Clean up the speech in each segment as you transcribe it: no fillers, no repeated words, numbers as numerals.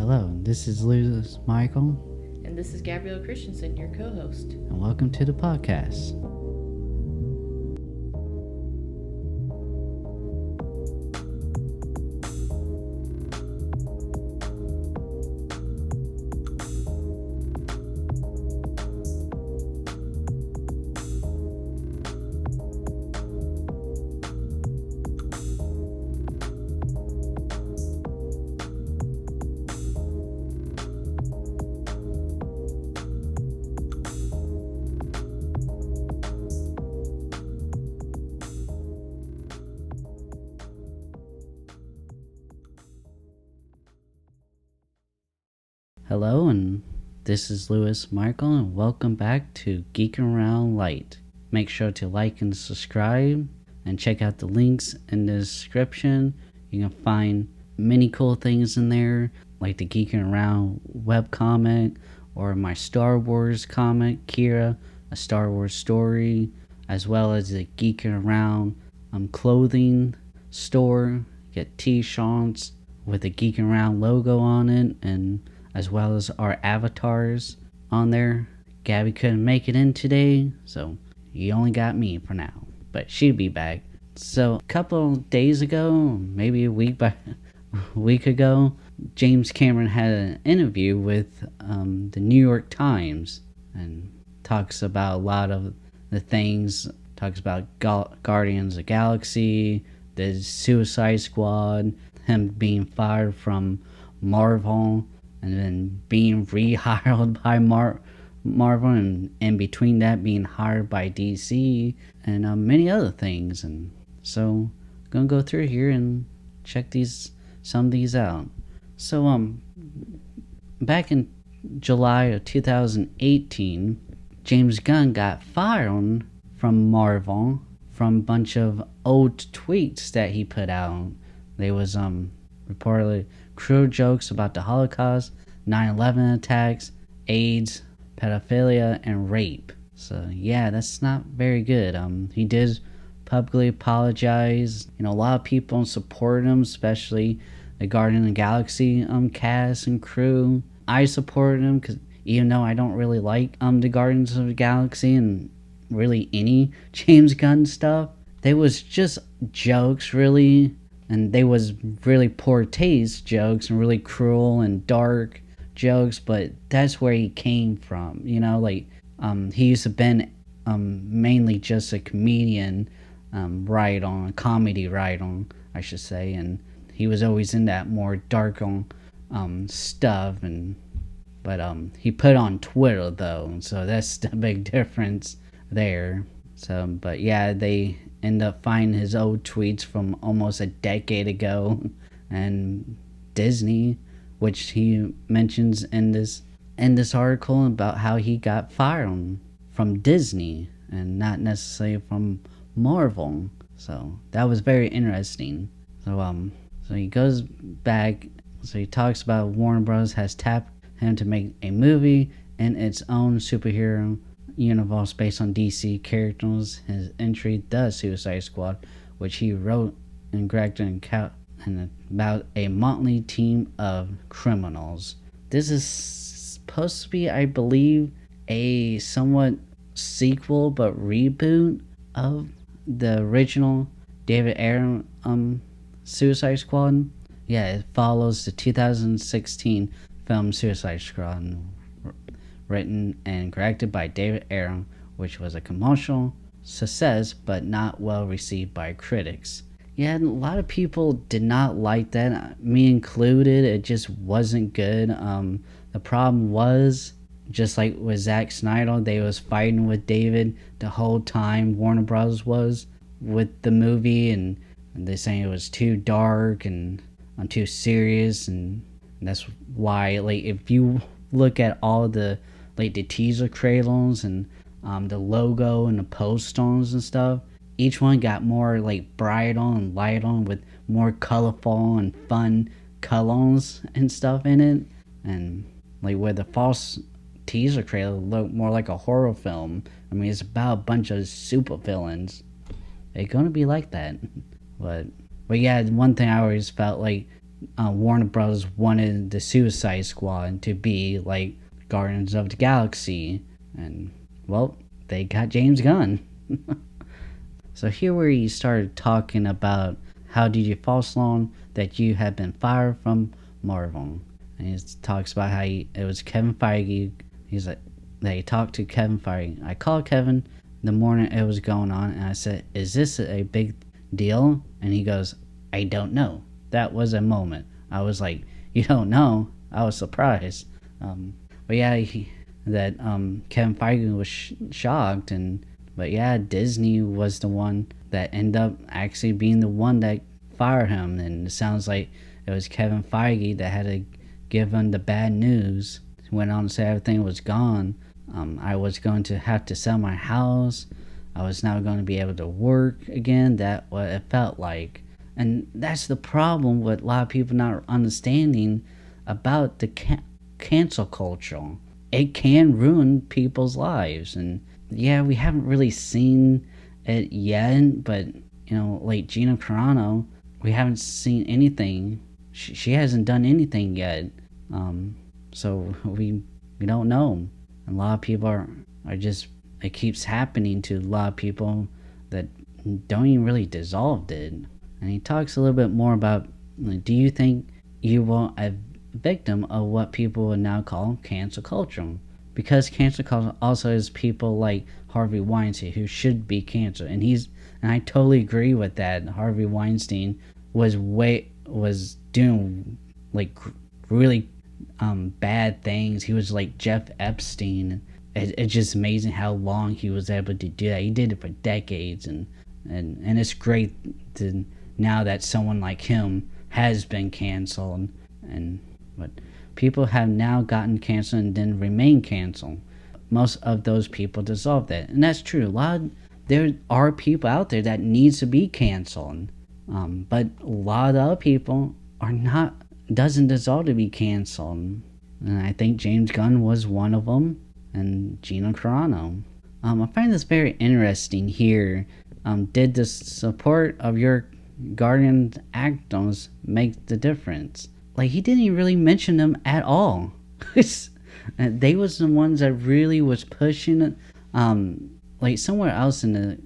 Hello, this is Lewis Michael. And this is Gabrielle Christensen, your co-host. And welcome to the podcast. Hello, and this is Lewis Michael, and welcome back to Geeking Around Lite. Make sure to like and subscribe, and check out the links in the description. You can find many cool things in there, like the Geeking Around webcomic, or my Star Wars comic, Kira, a Star Wars story, as well as the Geeking Around clothing store. Get t-shirts with the Geeking Around logo on it, and as well as our avatars on there. Gabby couldn't make it in today, so you only got me for now, but she'll be back. So a couple of days ago, maybe a week ago, James Cameron had an interview with the New York Times, and talks about a lot of the things. Talks about Guardians of the Galaxy, the Suicide Squad, him being fired from Marvel, and then being rehired by Marvel, and in between that being hired by DC, and many other things. And so I'm gonna go through here and check some of these out. So back in July of 2018, James Gunn got fired from Marvel from a bunch of old tweets that he put out. They was reportedly cruel jokes about the Holocaust, 9/11 attacks, AIDS, pedophilia, and rape. So yeah, that's not very good. He did publicly apologize. A lot of people support him, especially the Guardian of the Galaxy cast and crew. I supported him because even though I don't really like the Guardians of the Galaxy and really any James Gunn stuff, they was just jokes really. And they was really poor taste jokes and really cruel and dark jokes, but that's where he came from. He used to been mainly just a comedian, comedy writer, I should say, and he was always in that more dark stuff. But he put on Twitter though, so that's the big difference there. So, but yeah, they end up finding his old tweets from almost a decade ago, and Disney, which he mentions in this article about how he got fired from Disney and not necessarily from Marvel. So that was very interesting. So he goes back. So he talks about Warner Bros. Has tapped him to make a movie in its own superhero universe based on DC characters. His entry, The Suicide Squad, which he wrote and directed and about a motley team of criminals. This is supposed to be, I believe, a somewhat sequel but reboot of the original David Ayer Suicide Squad. Yeah, it follows the 2016 film Suicide Squad, written and directed by David Ayer, which was a commercial success but not well received by critics. Yeah, a lot of people did not like that, me included. It just wasn't good. The problem was, just like with Zack Snyder, they was fighting with David the whole time. Warner Bros. Was with the movie, and they saying it was too dark and too serious, and that's why, like, if you look at all the teaser trailers and the logo and the posters and stuff, each one got more brighter and lighter with more colorful and fun colors and stuff in it. And where the false teaser trailer looked more like a horror film. I mean, it's about a bunch of super villains. It's gonna be like that. But yeah, one thing I always felt like Warner Bros. Wanted the Suicide Squad to be like Guardians of the Galaxy, and well, they got James Gunn. So here where he started talking about how did you false along that you had been fired from Marvel, and he talks about how it was Kevin Feige. He's like that he talked to Kevin Feige. I called Kevin the morning it was going on, and I said, "Is this a big deal?" And he goes, "I don't know." That was a moment. I was like, "You don't know?" I was surprised. But yeah, Kevin Feige was shocked, but yeah, Disney was the one that ended up actually being the one that fired him, and it sounds like it was Kevin Feige that had to give him the bad news. He went on to say everything was gone. I was going to have to sell my house. I was not going to be able to work again. That what it felt like. And that's the problem with a lot of people not understanding about the cancel culture. It can ruin people's lives. And yeah, we haven't really seen it yet, but like Gina Carano, we haven't seen anything. She hasn't done anything yet. So we don't know. And a lot of people are just, it keeps happening to a lot of people that don't even really deserve it. And he talks a little bit more about, like, do you think you were a victim of what people would now call cancel culture? Because cancel culture also is people like Harvey Weinstein who should be canceled, and I totally agree with that. Harvey Weinstein was doing like really bad things. He was like Jeff Epstein. It's just amazing how long he was able to do that. He did it for decades, and it's great to now that someone like him has been canceled, but people have now gotten canceled and then remain canceled. Most of those people deserve that, and that's true. There are people out there that needs to be canceled, but a lot of other people are not, doesn't deserve to be canceled, and I think James Gunn was one of them, and Gina Carano. I find this very interesting here. Did the support of your Guardian actors make the difference? Like, he didn't even really mention them at all. They was the ones that really was pushing it. Like somewhere else in the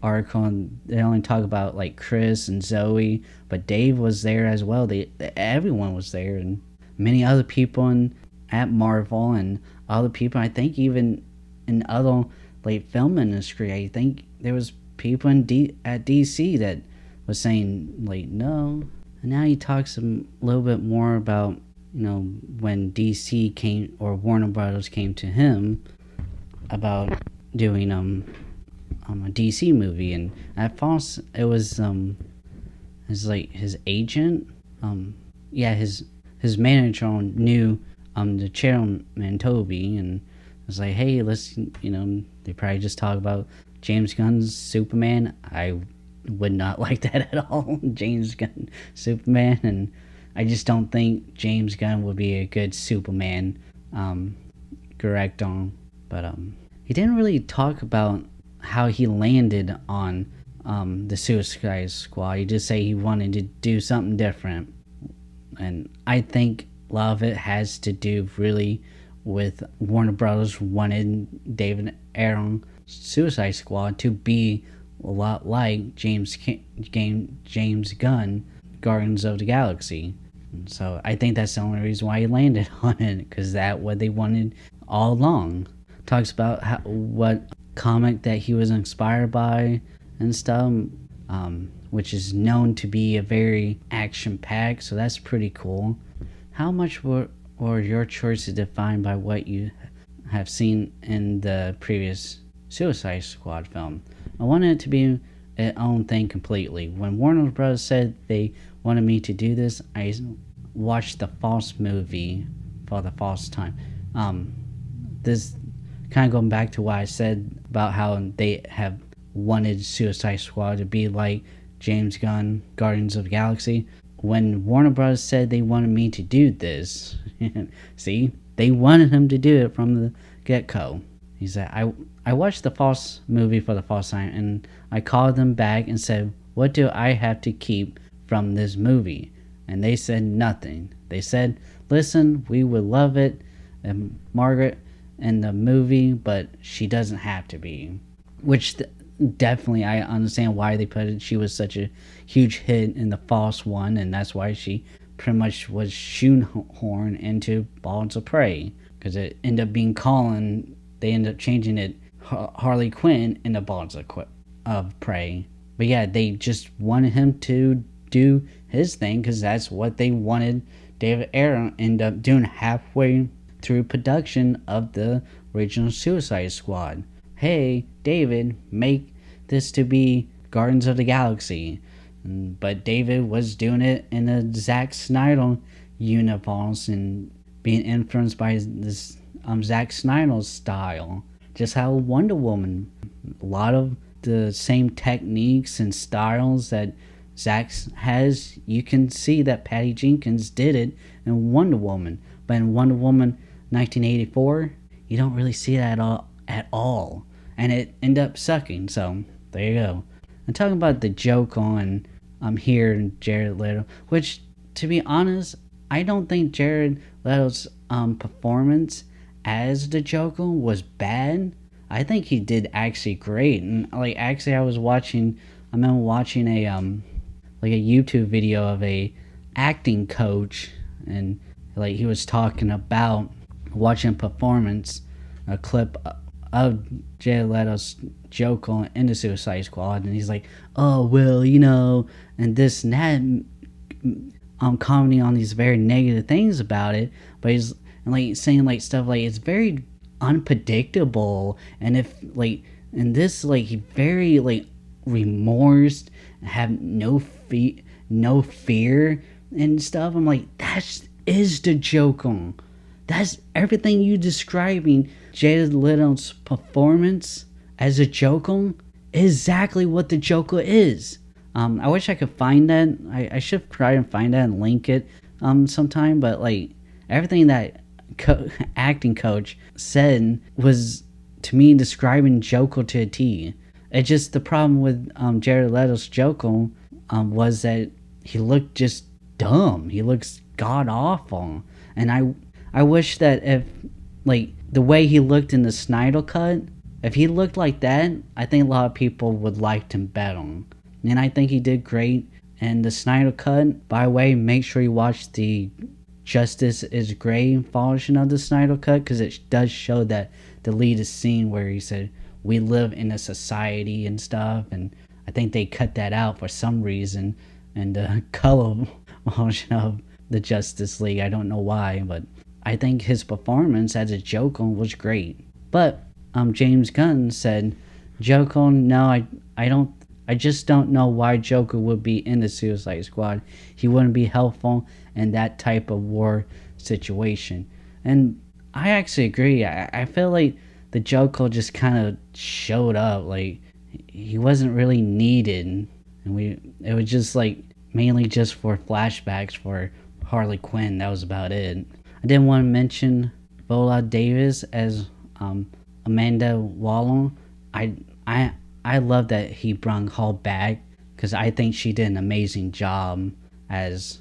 article, they only talk about like Chris and Zoe, but Dave was there as well. Everyone was there, and many other people at Marvel and other people. I think even in other like film industry, I think there was people at DC that was saying like no. And now he talks a little bit more about when DC came, or Warner Brothers came to him about doing a DC movie, and at first it was his agent, his manager knew the chairman Toby, and was like, hey, let's they probably just talk about James Gunn's Superman. I would not like that at all. James Gunn Superman, and I just don't think James Gunn would be a good Superman director. But he didn't really talk about how he landed on the Suicide Squad. He just said he wanted to do something different, and I think a lot of it has to do really with Warner Brothers wanted David Aaron Suicide Squad to be a lot like James Gunn Guardians of the Galaxy. So I think that's the only reason why he landed on it, because that's what they wanted all along. Talks about what comic that he was inspired by and stuff, which is known to be a very action-packed, so that's pretty cool. How much were your choices defined by what you have seen in the previous Suicide Squad film? I wanted it to be its own thing completely. When Warner Bros. Said they wanted me to do this, I watched the first movie for the first time. This kind of going back to what I said about how they have wanted Suicide Squad to be like James Gunn, Guardians of the Galaxy. When Warner Bros. Said they wanted me to do this, see, they wanted him to do it from the get-go. He said, I watched the first movie for the first time, and I called them back and said, what do I have to keep from this movie? and they said nothing. They said, listen, we would love it, and Margaret in the movie, but she doesn't have to be. Which definitely, I understand why they put it. She was such a huge hit in the False One, and that's why she pretty much was shoehorned into Balls of Prey, because it ended up being Colin. They ended up changing it Harley Quinn into Balls of Prey. But yeah, they just wanted him to do his thing because that's what they wanted David Ayer end up doing halfway through production of the original Suicide Squad. Hey, David, make this to be Guardians of the Galaxy. But David was doing it in a Zack Snyder universe and being influenced by this Zack Snyder's style. Just how Wonder Woman, a lot of the same techniques and styles that Zack has, you can see that Patty Jenkins did it in Wonder Woman. But in Wonder Woman 1984, you don't really see that at all. And it ended up sucking, so there you go. I'm talking about the joke on here and Jared Leto, which, to be honest, I don't think Jared Leto's performance as the Joker was bad. I think he did actually great. And actually, I remember watching a YouTube video of a acting coach, and he was talking about watching a performance, a clip of Jared Leto's Joker in the Suicide Squad, and he's like, oh well, and this and that, commenting on these very negative things about it, but he's saying stuff it's very unpredictable, and if in this he very remorsed, have no fear and stuff. I'm like, that is the Joker. That's everything you describing Jared Leto's performance as a Joker. Exactly what the Joker is. I wish I could find that. I should try and find that and link it sometime. But everything that acting coach said was, to me, describing Joker to a T. It's just the problem with Jared Leto's Joker was that he looked just dumb. He looks god awful, and I wish that if the way he looked in the Snyder cut, if he looked like that, I think a lot of people would like him better. And I think he did great in the Snyder cut. By the way, make sure you watch the Justice is Gray version of the Snyder cut, because it does show that deleted scene where he said, we live in a society and stuff, and I think they cut that out for some reason in the color version of the Justice League. I don't know why, but I think his performance as a Joker was great. But James Gunn said, Joker, no, I just don't know why Joker would be in the Suicide Squad. He wouldn't be helpful in that type of war situation. And I actually agree. I feel like the Joker just kind of showed up. He wasn't really needed. And it was just mainly just for flashbacks for Harley Quinn. That was about it. I didn't want to mention Viola Davis as Amanda Waller. I love that he brought her back, because I think she did an amazing job as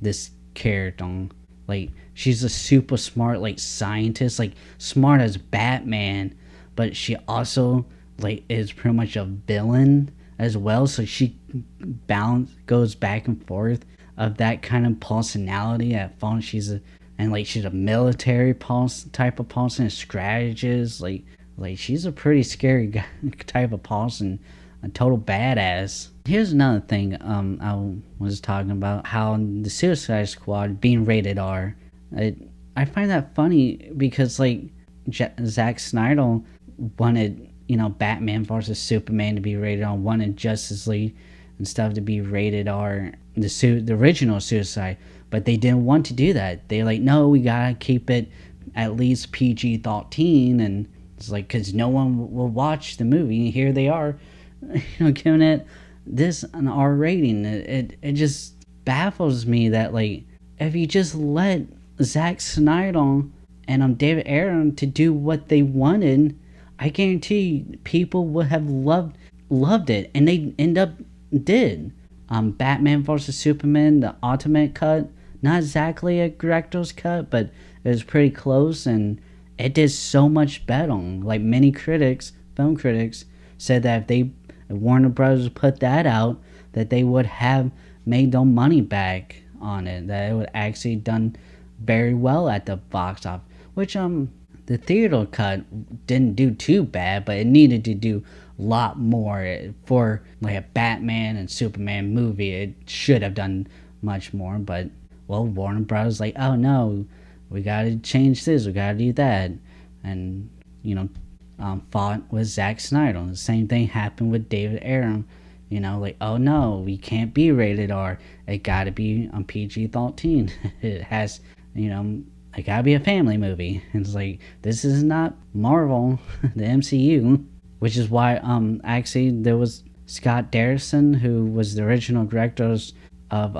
this character. She's a super smart scientist, smart as Batman, but she also is pretty much a villain as well. So she goes back and forth of that kind of personality. At first she's a military type of person, a strategist. She's a pretty scary type of person, a total badass. Here's another thing I was talking about, how the Suicide Squad being rated R. I find that funny because Zack Snyder wanted Batman vs Superman to be rated R, wanted Justice League and stuff to be rated R, the original Suicide, but they didn't want to do that. They're no, we gotta keep it at least PG-13, and it's because no one will watch the movie. Here they are, giving it this an R rating. It just baffles me that if you just let Zack Snyder and David Ayer to do what they wanted, I guarantee people would have loved it, and they end up did. Batman vs Superman, the Ultimate Cut. Not exactly a director's cut, but it was pretty close, and it did so much better. Like many critics, film critics, said that if Warner Brothers put that out, that they would have made their money back on it. That it would actually done very well at the box office. Which the theater cut didn't do too bad, but it needed to do a lot more for like a Batman and Superman movie. It should have done much more, but well, Warner Bros. Like, oh no, we gotta change this, we gotta do that, and fought with Zack Snyder. The same thing happened with David Ayer. Like, oh no, we can't be rated R. It gotta be on PG-13. It has, it gotta be a family movie. And it's like, this is not Marvel, the MCU. Which is why, actually, there was Scott Derrickson, who was the original director of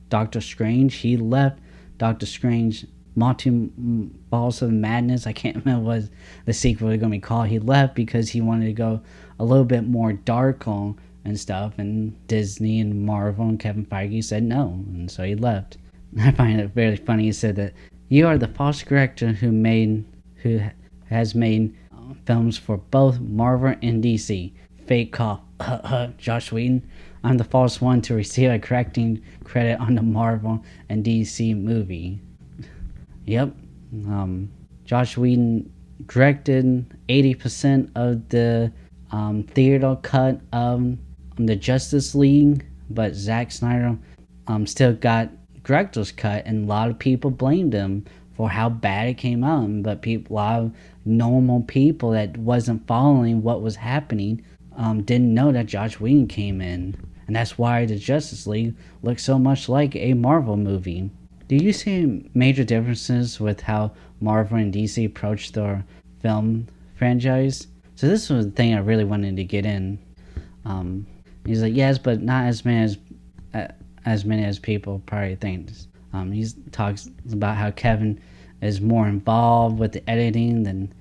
Doctor Strange. He left Doctor Strange Multiverse of Madness. I can't remember what the sequel was going to be called. He left because he wanted to go a little bit more dark on and stuff. And Disney and Marvel and Kevin Feige said no. And so he left. I find it very funny. He said that you are the false director who has made films for both Marvel and DC. Fake cough. Josh Whedon. I'm the false one to receive a correcting credit on the Marvel and DC movie. Yep. Josh Whedon directed 80% of the theater cut of the Justice League, but Zack Snyder still got director's cut, and a lot of people blamed him for how bad it came out. But a lot of normal people that wasn't following what was happening didn't know that Josh Whedon came in. And that's why the Justice League looks so much like a Marvel movie. Do you see major differences with how Marvel and DC approach their film franchise? So this was the thing I really wanted to get in. He's like, yes, but not as many as people probably think. He talks about how Kevin is more involved with the editing than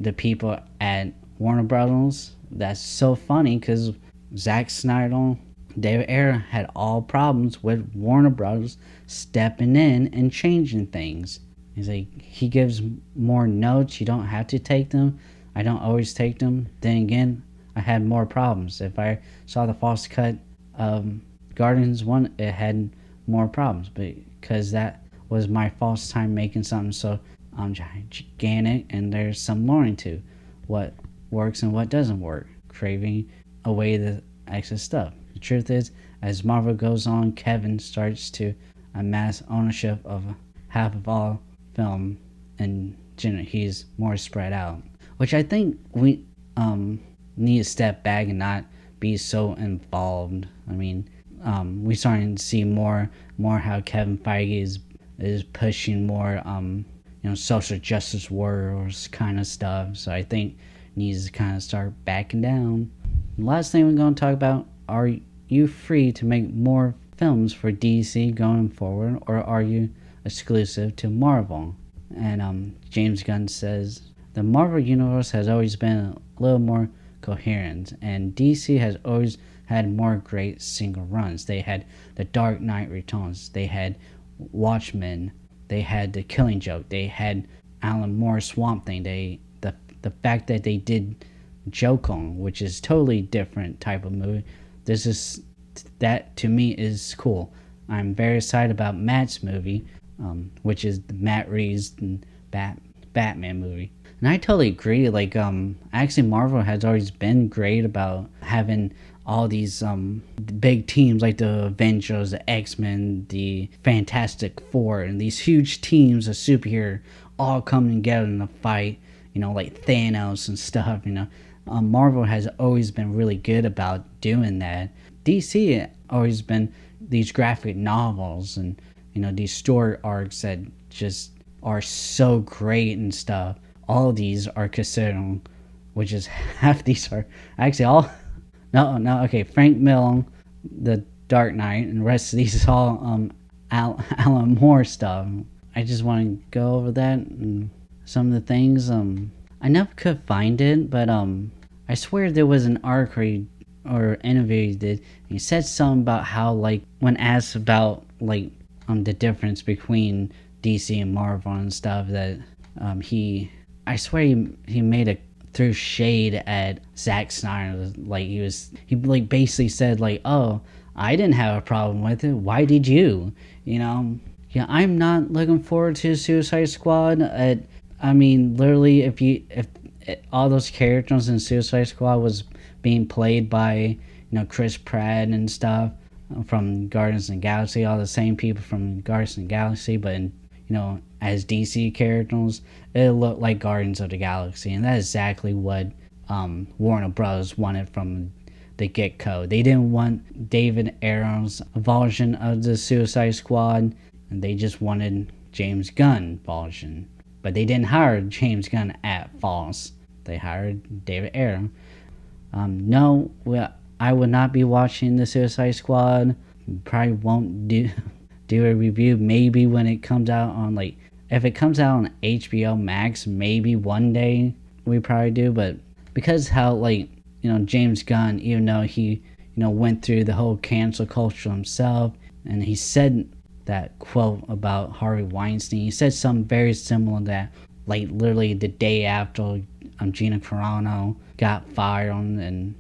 the people at Warner Brothers. That's so funny because Zack Snyder, David Ayer had all problems with Warner Brothers stepping in and changing things. He's like, he gives more notes. You don't have to take them. I don't always take them. Then again, I had more problems. If I saw the false cut of Guardians 1, it had more problems because that was my false time making something so gigantic, and there's some learning to what works and what doesn't work, craving away the excess stuff. The truth is, as Marvel goes on, Kevin starts to amass ownership of half of all film, and he's more spread out, which I think we need to step back and not be so involved. I mean, we're starting to see more how Kevin Feige is pushing more social justice wars kind of stuff. So I think needs to kind of start backing down. The last thing we're going to talk about: are you free to make more films for DC going forward, or are you exclusive to Marvel? And James Gunn says the Marvel universe has always been a little more coherent, and DC has always had more great single runs. They had The Dark Knight Returns, they had Watchmen, they had The Killing Joke, they had Alan Moore's Swamp Thing. The fact that they did Joker, which is totally different type of movie, that to me is cool. I'm very excited about Matt's movie, which is the Matt Reeves Batman movie. And I totally agree. Like, actually, Marvel has always been great about having all these big teams like the Avengers, the X-Men, the Fantastic Four, and these huge teams of superheroes all coming together in a fight. Like Thanos and stuff. Marvel has always been really good about doing that. DC always been these graphic novels and these story arcs that just are so great and stuff. All of these are considered, which is half these are actually all. No. Okay, Frank Miller, The Dark Knight, and the rest of these is all Alan Moore stuff. I just want to go over that and some of the things. I never could find it, but I swear there was an arc where he or interview he did, he said something about how, like, when asked about, like, the difference between DC and Marvel and stuff, that I swear he made a threw shade at Zack Snyder. Like, he like basically said, like, oh, I didn't have a problem with it, why did you? Yeah, I'm not looking forward to Suicide Squad. I mean, literally, if all those characters in Suicide Squad was being played by Chris Pratt and stuff from Guardians of the Galaxy, all the same people from Guardians of the Galaxy, but as DC characters, it looked like Guardians of the Galaxy, and that's exactly what Warner Bros. Wanted from the get-go. They didn't want David Ayer's version of the Suicide Squad, and they just wanted James Gunn version. But they didn't hire James Gunn at Fox. They hired David Ayer. No, I would not be watching the Suicide Squad. Probably won't do a review. Maybe when it comes out on, like, if it comes out on HBO Max, maybe one day we probably do. But because how, like, James Gunn, even though he went through the whole cancel culture himself, and he said that quote about Harvey Weinstein, he said something very similar that, like, literally the day after Gina Carano got fired, and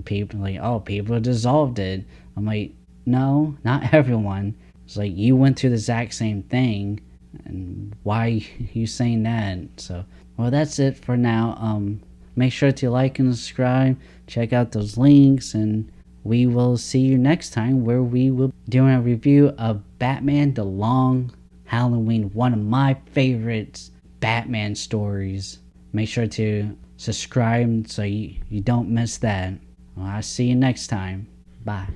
people like, oh, people dissolved it. I'm like, no, not everyone. It's like, you went through the exact same thing, and why are you saying that? So, well, that's it for now. Make sure to like and subscribe, check out those links, and we will see you next time, where we will be doing a review of Batman The Long Halloween, one of my favorites Batman stories. Make sure to subscribe so you don't miss that. Well, I'll see you next time. Bye.